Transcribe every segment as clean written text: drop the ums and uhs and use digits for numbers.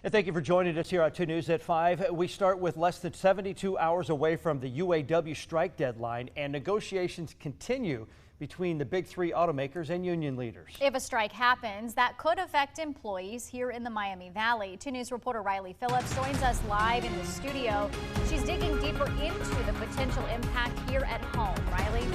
And thank you for joining us here on 2 News at 5. We start with less than 72 hours away from the UAW strike deadline, and negotiations continue between the big three automakers and union leaders. If a strike happens, that could affect employees here in the Miami Valley. 2 News reporter Riley Phillips joins us live in the studio. She's digging deeper into the potential impact here at home. Riley?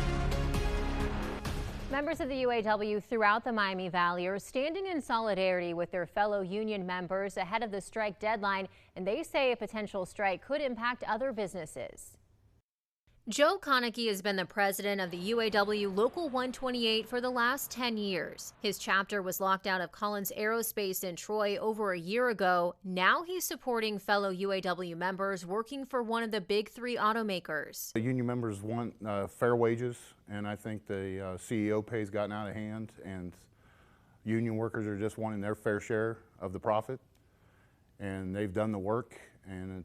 Members of the UAW throughout the Miami Valley are standing in solidarity with their fellow union members ahead of the strike deadline, and they say a potential strike could impact other businesses. Joe Konecki has been the president of the UAW Local 128 for the last 10 years. His chapter was locked out of Collins Aerospace in Troy over a year ago. Now he's supporting fellow UAW members working for one of the big three automakers. The union members want fair wages, and I think the CEO pay's gotten out of hand, and union workers are just wanting their fair share of the profit. And they've done the work, and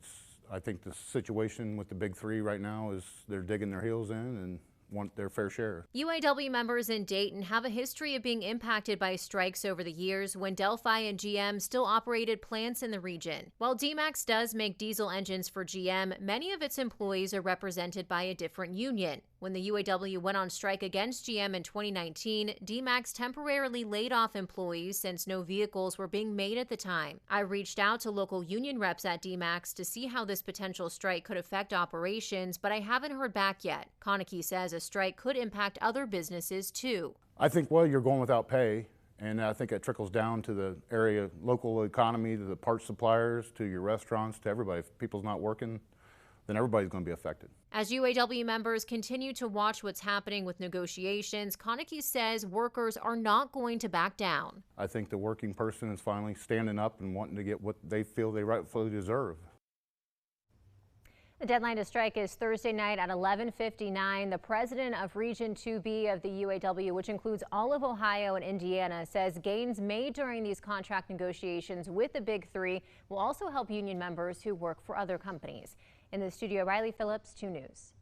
I think the situation with the big three right now is they're digging their heels in and want their fair share. UAW members in Dayton have a history of being impacted by strikes over the years when Delphi and GM still operated plants in the region. While D-Max does make diesel engines for GM, many of its employees are represented by a different union. When the UAW went on strike against GM in 2019, D-Max temporarily laid off employees since no vehicles were being made at the time. I reached out to local union reps at D-Max to see how this potential strike could affect operations, but I haven't heard back yet. Konecki says a strike could impact other businesses too. I think, well, you're going without pay, and I think it trickles down to the area, local economy, to the parts suppliers, to your restaurants, to everybody. If people's not working, then everybody's going to be affected. As UAW members continue to watch what's happening with negotiations, Konecki says workers are not going to back down. I think the working person is finally standing up and wanting to get what they feel they rightfully deserve. The deadline to strike is Thursday night at 11:59. The president of Region 2B of the UAW, which includes all of Ohio and Indiana, says gains made during these contract negotiations with the big three will also help union members who work for other companies. In the studio, Riley Phillips, 2 News.